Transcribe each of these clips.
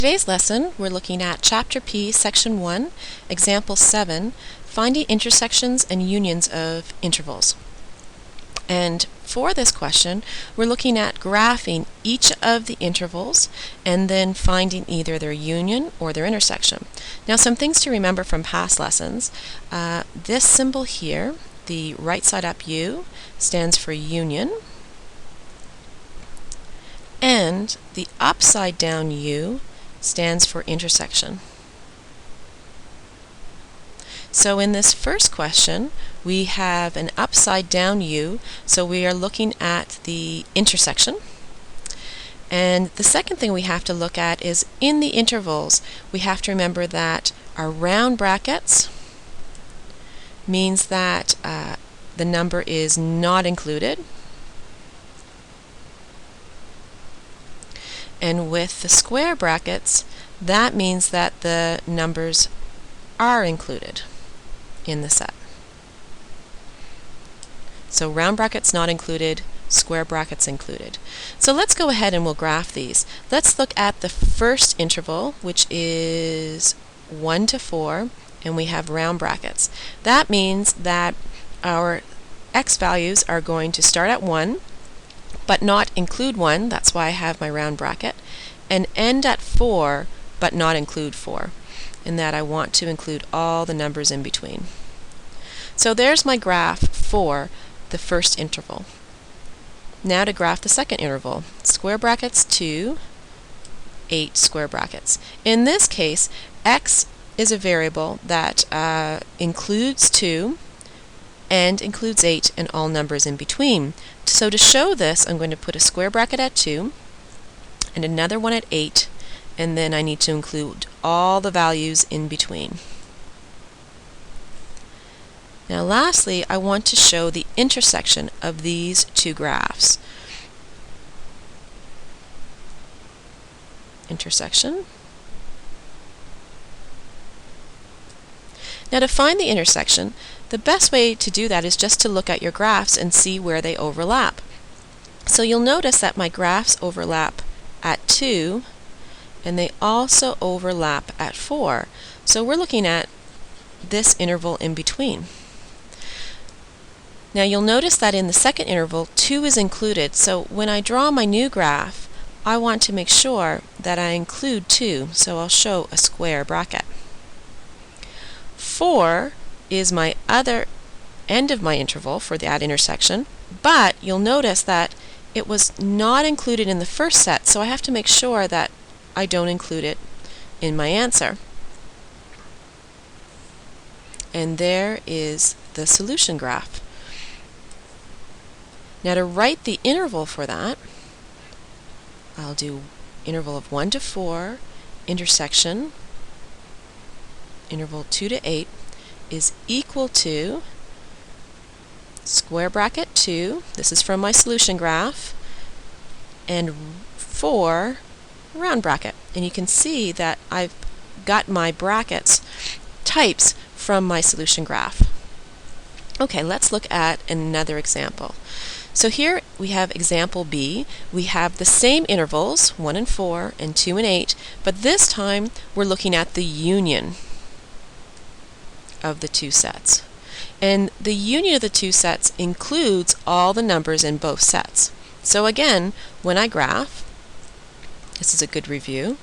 Today's lesson, we're looking at Chapter P, Section 1, Example 7, finding intersections and unions of intervals. And for this question, we're looking at graphing each of the intervals and then finding either their union or their intersection. Now, some things to remember from past lessons. This symbol here, the right side up U, stands for union, and the upside down U stands for intersection. So in this first question, we have an upside down U, so we are looking at the intersection. And the second thing we have to look at is in the intervals, we have to remember that our round brackets means that the number is not included. And with the square brackets, that means that the numbers are included in the set. So round brackets not included, square brackets included. So let's go ahead and we'll graph these. Let's look at the first interval, which is 1 to 4, and we have round brackets. That means that our x values are going to start at 1, but not include 1, that's why I have my round bracket, and end at 4, but not include 4, in that I want to include all the numbers in between. So there's my graph for the first interval. Now to graph the second interval. Square brackets 2, 8 square brackets. In this case, x is a variable that includes 2 and includes 8 and all numbers in between. So to show this, I'm going to put a square bracket at 2 and another one at 8, and then I need to include all the values in between. Now lastly, I want to show the intersection of these two graphs. Intersection. Now to find the intersection, the best way to do that is just to look at your graphs and see where they overlap. So you'll notice that my graphs overlap at 2, and they also overlap at 4. So we're looking at this interval in between. Now you'll notice that in the second interval, 2 is included. So when I draw my new graph, I want to make sure that I include 2. So I'll show a square bracket. 4 is my other end of my interval for that intersection, but you'll notice that it was not included in the first set, so I have to make sure that I don't include it in my answer. And there is the solution graph. Now to write the interval for that, I'll do interval of 1 to 4, intersection, interval 2 to 8 is equal to square bracket 2, this is from my solution graph, and 4 round bracket. And you can see that I've got my brackets types from my solution graph. Okay, let's look at another example. So here we have example B. We have the same intervals, 1 and 4 and 2 and 8, but this time we're looking at the union of the two sets. And the union of the two sets includes all the numbers in both sets. So again, when I graph, this is a good review,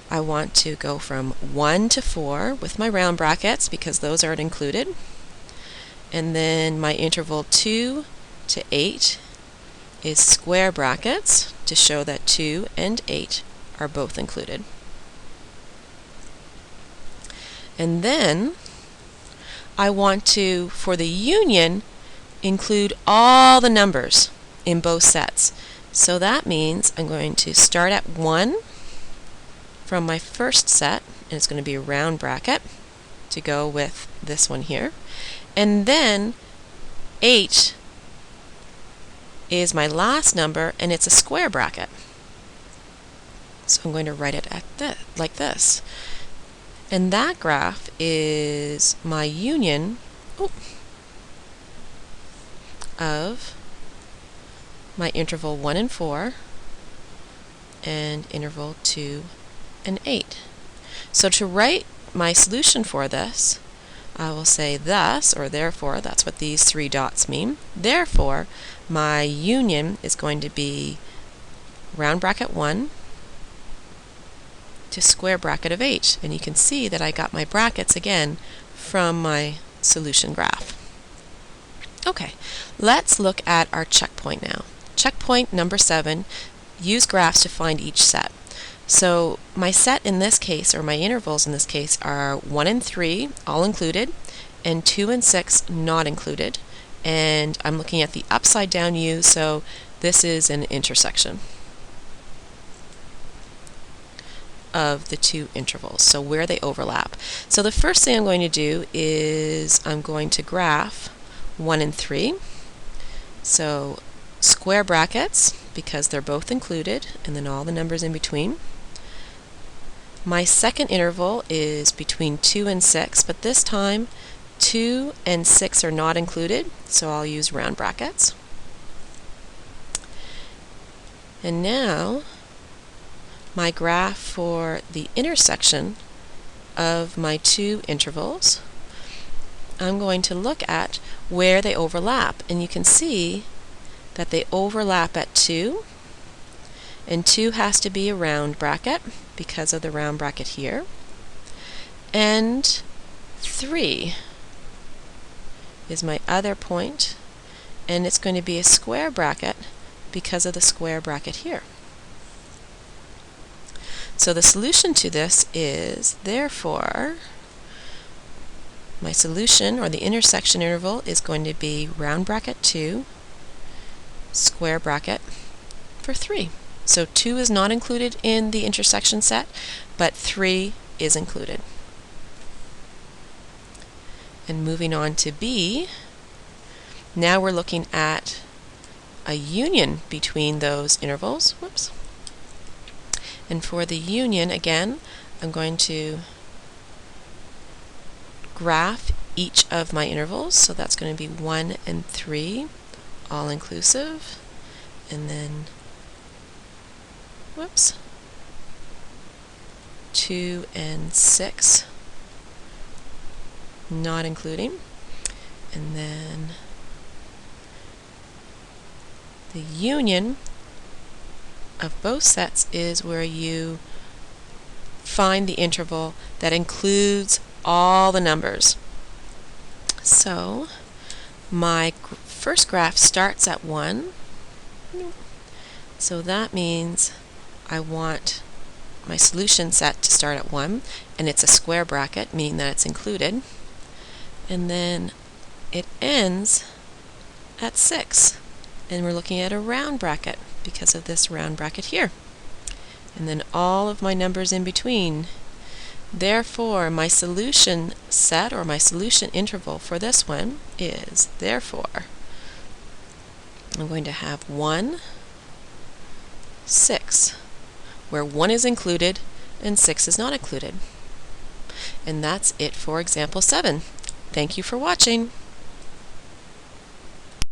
I want to go from 1 to 4 with my round brackets because those aren't included. And then my interval 2 to 8 is square brackets to show that 2 and 8 are both included. And then I want to, for the union, include all the numbers in both sets. So that means I'm going to start at 1 from my first set, and it's going to be a round bracket to go with this one here. And then 8 is my last number, and it's a square bracket. So I'm going to write it like this. And that graph is my union of my interval 1 and 4 and interval 2 and 8. So to write my solution for this, I will say thus, or therefore, that's what these 3 dots mean. Therefore, my union is going to be round bracket 1 to square bracket of 8. And you can see that I got my brackets again from my solution graph. Okay, let's look at our checkpoint now. Checkpoint number 7, use graphs to find each set. So my set in this case, or my intervals in this case, are 1 and 3, all included, and 2 and 6, not included. And I'm looking at the upside down U, so this is an intersection of the 2 intervals, so where they overlap. So the first thing I'm going to do is I'm going to graph 1 and 3. So square brackets, because they're both included, and then all the numbers in between. My second interval is between 2 and 6, but this time 2 and 6 are not included, so I'll use round brackets. And now my graph for the intersection of my 2 intervals, I'm going to look at where they overlap, and you can see that they overlap at 2, and 2 has to be a round bracket because of the round bracket here, and 3 is my other point, and it's going to be a square bracket because of the square bracket here. So the solution to this is, therefore, my solution, or the intersection interval, is going to be round bracket 2, square bracket for 3. So 2 is not included in the intersection set, but 3 is included. And moving on to B, now we're looking at a union between those intervals. Whoops. And for the union, again, I'm going to graph each of my intervals. So that's going to be 1 and 3, all inclusive. And then, whoops, 2 and 6, not including. And then the union of both sets is where you find the interval that includes all the numbers. So my first graph starts at 1, so that means I want my solution set to start at 1, and it's a square bracket, meaning that it's included, and then it ends at 6, and we're looking at a round bracket because of this round bracket here, and then all of my numbers in between. Therefore, my solution set, or my solution interval for this one is, therefore, I'm going to have 1, 6, where 1 is included and 6 is not included. And that's it for example 7. Thank you for watching.